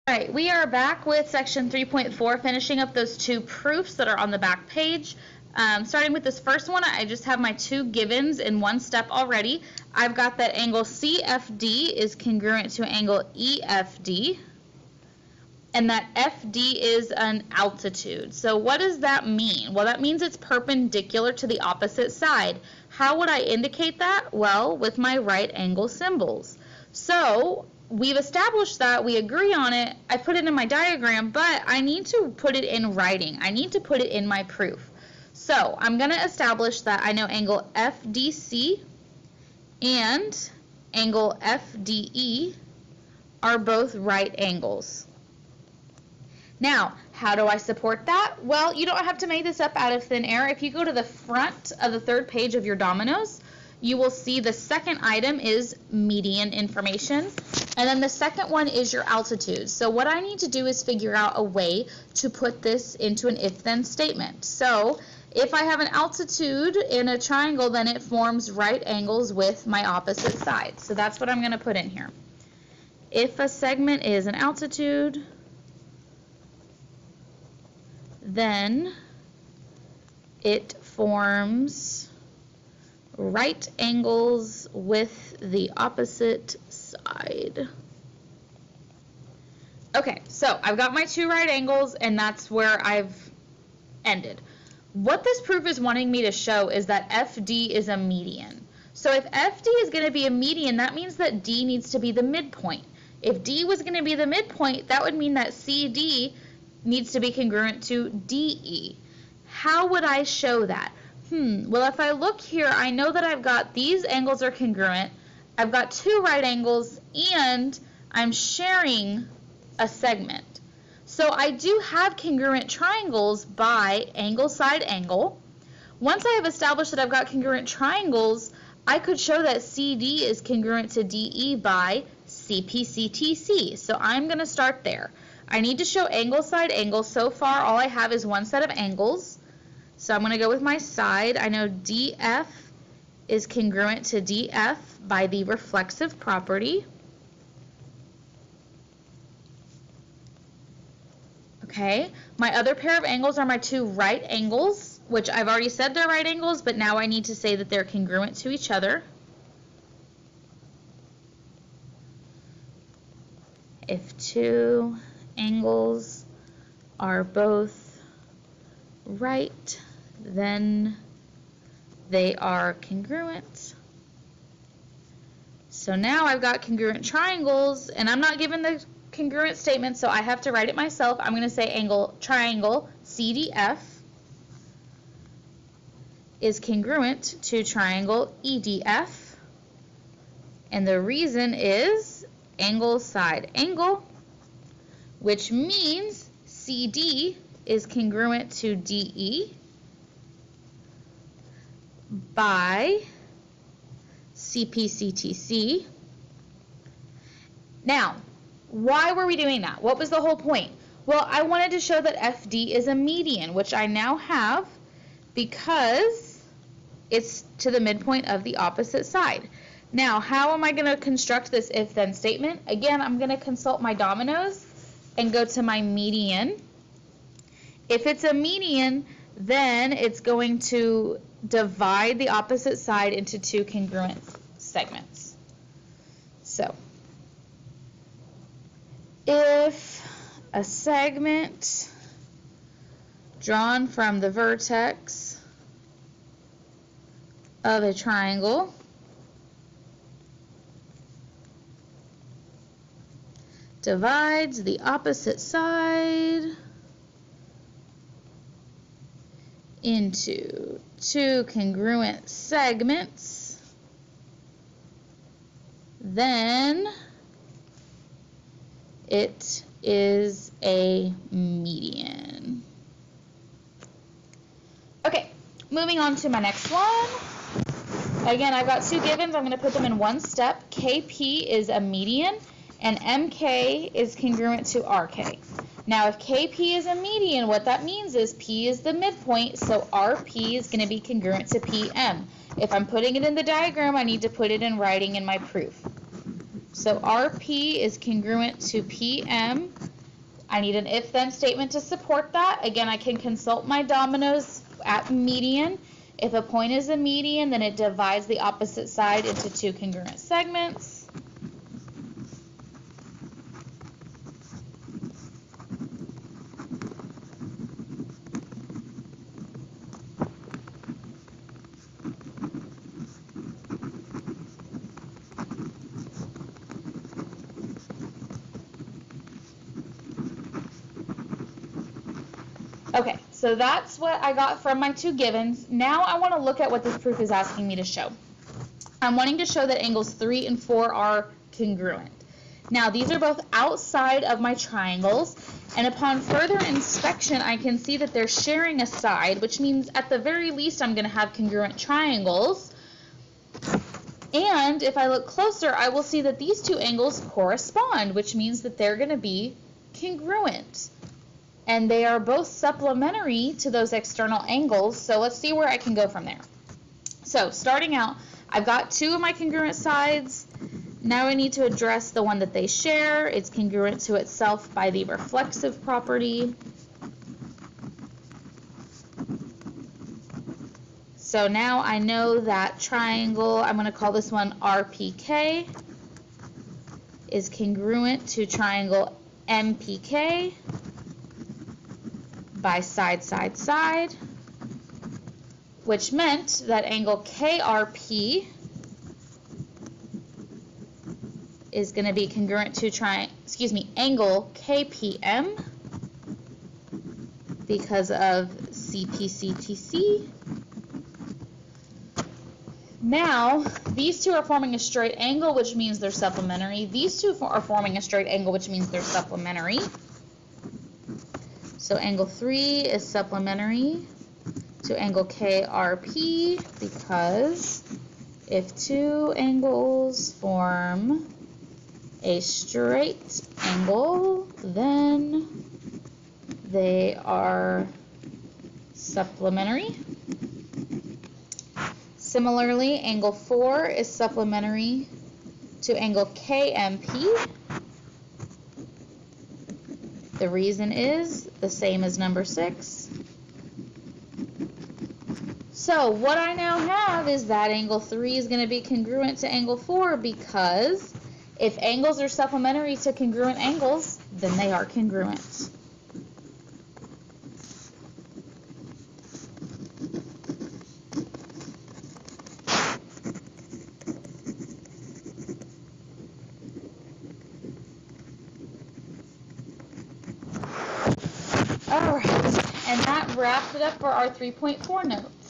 All right, we are back with section 3.4, finishing up those two proofs that are on the back page. Starting with this first one, I just have my two givens in one step already. I've got that angle CFD is congruent to angle EFD, and that FD is an altitude. So what does that mean? Well, that means it's perpendicular to the opposite side. How would I indicate that? Well, with my right angle symbols. So we've established that, we agree on it, I put it in my diagram, but I need to put it in writing. I need to put it in my proof. So I'm going to establish that I know angle FDC and angle FDE are both right angles. Now, how do I support that? Well, you don't have to make this up out of thin air. If you go to the front of the third page of your dominoes, you will see the second item is median information, and then the second one is your altitude. So what I need to do is figure out a way to put this into an if-then statement. So if I have an altitude in a triangle, then it forms right angles with my opposite side. So that's what I'm going to put in here. If a segment is an altitude, then it forms right angles with the opposite side. Okay, so I've got my two right angles, and that's where I've ended. What this proof is wanting me to show is that FD is a median. So if FD is going to be a median, that means that D needs to be the midpoint. If D was going to be the midpoint, that would mean that CD needs to be congruent to DE. How would I show that? Well, if I look here, I know that I've got these angles are congruent, I've got two right angles, and I'm sharing a segment. So I do have congruent triangles by angle side angle. Once I have established that I've got congruent triangles, I could show that CD is congruent to DE by CPCTC. So I'm going to start there. I need to show angle side angle. So far, all I have is one set of angles. So I'm going to go with my side. I know DF is congruent to DF by the reflexive property. Okay, my other pair of angles are my two right angles, which I've already said they're right angles, but now I need to say that they're congruent to each other. If two angles are both right, then they are congruent. So now I've got congruent triangles, and I'm not given the congruent statement, so I have to write it myself. I'm going to say triangle CDF is congruent to triangle EDF, and the reason is angle side angle, which means CD is congruent to DE by CPCTC. Now, why were we doing that? What was the whole point? Well, I wanted to show that FD is a median, which I now have because it's to the midpoint of the opposite side. Now, how am I going to construct this if-then statement? Again, I'm going to consult my dominoes and go to my median. If it's a median, then it's going to divide the opposite side into two congruent segments. So, if a segment drawn from the vertex of a triangle divides the opposite side into two congruent segments, then it is a median. Okay, moving on to my next one. Again, I've got two givens. I'm going to put them in one step. KP is a median, and MK is congruent to RK. Now, if KP is a median, what that means is P is the midpoint, so RP is going to be congruent to PM. If I'm putting it in the diagram, I need to put it in writing in my proof. So RP is congruent to PM I need an if-then statement to support that. Again, I can consult my dominoes at median. If a point is a median, then it divides the opposite side into two congruent segments. Okay, so that's what I got from my two givens. Now I want to look at what this proof is asking me to show. I'm wanting to show that angles 3 and 4 are congruent. Now these are both outside of my triangles, and upon further inspection I can see that they're sharing a side, which means at the very least I'm going to have congruent triangles. And if I look closer, I will see that these two angles correspond, which means that they're going to be congruent. And they are both supplementary to those external angles, so let's see where I can go from there. So starting out, I've got two of my congruent sides. Now I need to address the one that they share. It's congruent to itself by the reflexive property. So now I know that triangle, I'm going to call this one RPK, is congruent to triangle MPK by side, side, side, which meant that angle KRP is going to be congruent to angle KPM because of CPCTC. Now, these two are forming a straight angle, which means they're supplementary. These two are forming a straight angle, which means they're supplementary. So angle 3 is supplementary to angle KRP because if two angles form a straight angle, then they are supplementary. Similarly, angle 4 is supplementary to angle KMP. The reason is the same as number 6. So what I now have is that angle 3 is going to be congruent to angle 4 because if angles are supplementary to congruent angles, then they are congruent. Alright, and that wraps it up for our 3.4 notes.